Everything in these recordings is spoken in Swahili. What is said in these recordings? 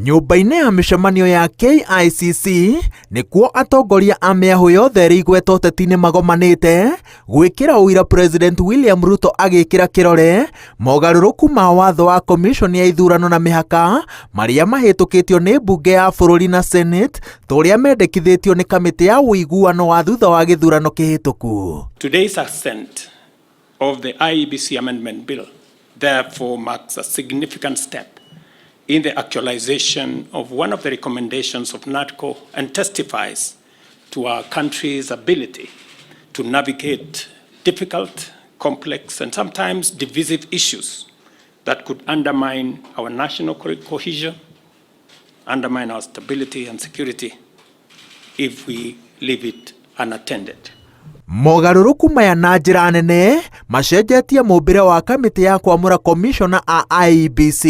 Nyũmba-inĩ ya mĩcemanio ya KICC nĩkuo atongoria a mĩahũ yothe ĩrĩgweta ũteti-inĩ magomanĩte gwĩkĩra ũira President William Ruto agĩkĩra kĩrore mogarũrũku ma watho wa commission ya ithurano na mĩhaka marĩa mahĩtũkĩtio nĩ mbunge ya bũrũri na Senate tũrĩa mendekithĩtio nĩ kamĩtĩ ya ũiguano wa thutha wa gĩthurano kĩhĩtũku. Today's assent of the IEBC amendment bill therefore marks a significant step in the actualization of one of the recommendations of NADCO and testifies to our country's ability to navigate difficult, complex, and sometimes divisive issues that could undermine our national cohesion, undermine our stability and security if we leave it unattended. Moogarũrũku maya na njĩra nene macenjetie mũmbĩre wa kamĩtĩ ya kwamũra commissioner a IEBC.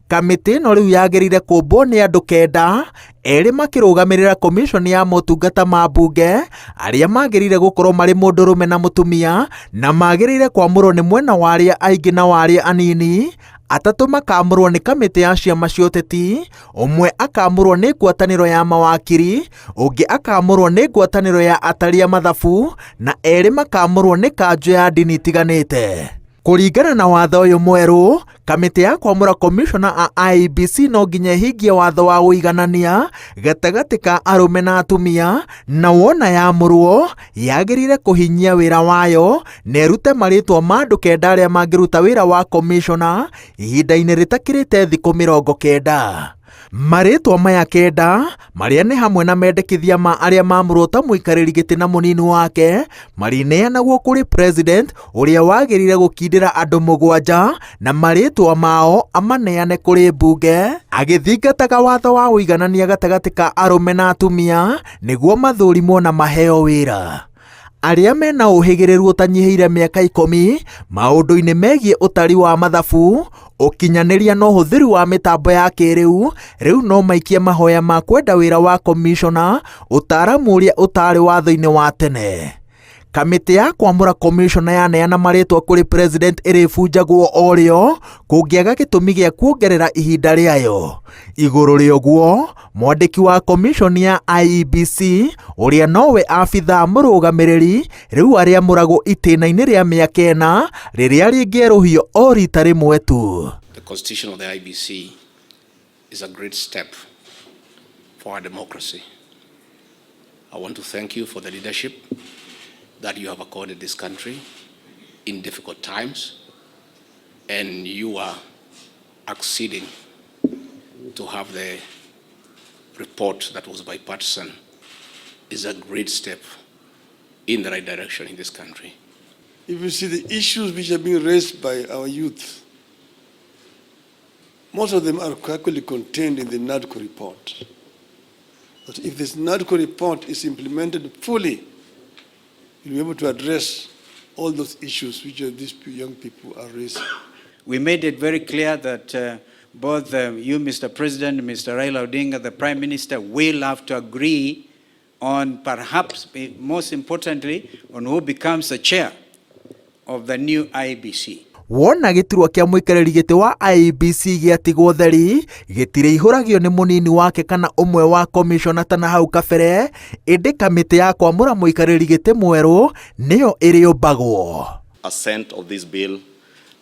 Kamĩtĩ ĩno rĩu yagĩrĩire kũmbwo nĩ andũ kenda, erĩ makĩrũgamĩrĩra commission ya motungata ma mbunge arĩa magĩrĩire gũkorwo marĩ mũndũrũme na mũtumia na magĩrĩire kwamũrwo nĩ mwena wa arĩa aingĩ na arĩa anini. Atatũ makamũrwo nĩ kamĩtĩ ya ciama cia ũteti, ũmwe akamũrwo nĩ ngwatanĩro ya mawakiri, ũngĩ akamũrwo nĩ ngwatanĩro ya ataria mathabu na erĩ makamũrwo nĩ kanjũ ya ndini itiganĩte. Kũringana na watho ũyũ mwerũ, kamĩtĩ ya kwamũra commissioner a IEBC no nginya ĩhingie watho wa ũiganania gatagatĩ ka arũme na atumia, na wona yamũrwo yagĩrĩire kũhinyia wĩra wayo na ĩrute marĩtwa ma andũ kenda arĩa mangĩruta wĩra wa commissioner ihinda-inĩ rĩtakĩrĩte thikũ 90. Marĩtwa maya kenda marĩa nĩ hamwe na mendekithia ma arĩa mamũrwo ta mũikarĩri gĩtĩ na mũnini wake marĩneanagwo kũrĩ president ũrĩa wagĩrĩire gũkindĩra andũ 7 na marĩtwa mao amaneane kũrĩ mbunge agĩthingataga watho wa ũiganania gatagatĩ ka arũme na atumia nĩguo mathũrimwo na maheo wĩra. Arĩa mena ũhĩgĩrĩru ũtanyihĩire mĩaka 10 maũndũ-inĩ megiĩ ũtari wa mathabu, ũkinyanĩria na ũhũthĩri wa mĩtambo ya kĩrĩu rĩu no maikie mahoya ma kwenda wĩra wa commissioner ũtaaramu ũrĩa ũtarĩ watho-inĩ wa tene. Kamĩtĩ ya kwamũra commissioner yaneana marĩtwa kũrĩ president ĩrĩbunjagwo o rĩo kũngĩaga gĩtũmi gĩa kuongerera ihinda rĩayo. Igũrũ rĩa ũguo, mwandĩki wa commission ya IEBC ũrĩa nowe abithaa mũrũgamĩrĩri rĩu arĩamũragwo itĩna-inĩ rĩa mĩaka 4 rĩrĩa rĩngĩerũhio o rita rĩmwe tu. The constitution of the IEBC is a great step for our democracy. I want to thank you for the leadership that you have accorded this country in difficult times, and you are acceding to have the report that was bipartisan is a great step in the right direction in this country. If you see the issues which are being raised by our youth, most of them are actually contained in the NADCO report. But if this NADCO report is implemented fully, you'll be able to address all those issues which these young people are raising. We made it very clear that both you, Mr. President, Mr. Raila Odinga, the Prime Minister, will have to agree on, perhaps most importantly, on who becomes the chair of the new IEBC. Wona gĩturwa kĩa mũikarĩri gĩtĩ wa IEBC gĩatigwo theri gĩtirĩihũragio nĩ mũnini wake kana ũmwe wa commissioner ta na hau kabere, ĩndĩ kamĩtĩ ya kwamũra mũikarĩri gĩtĩ mwerũ nĩyo ĩrĩũmbagwo. Assent of this bill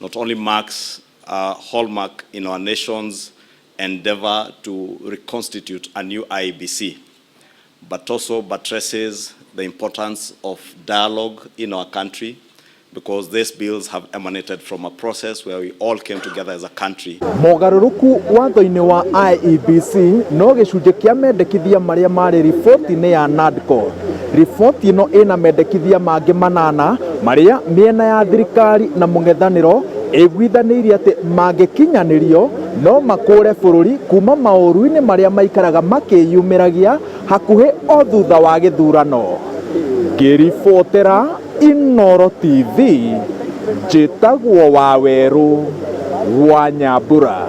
not only marks a hallmark in our nation's endeavor to reconstitute a new IEBC, but also buttresses the importance of dialogue in our country, because these bills have emanated from a process where we all came together as a country. Moogarũrũku watho-inĩ wa IEBC no gĩcunjĩ kĩa mendekithia marĩa marĩ riboti-inĩ ya NADCO. Riboti ĩno ĩna mendekithia mangĩ 8 marĩa mĩena ya thirikari na mũng'ethanĩro ĩgwithanĩirie atĩ mangĩkinyanĩrio no makũre bũrũri kuma maũru-inĩ marĩa maikaraga makĩyumĩragia hakuhĩ o thutha wa gĩthurano. Ngĩribotera Inooro TV, njĩtagwo Wawerũ wa Nyambura.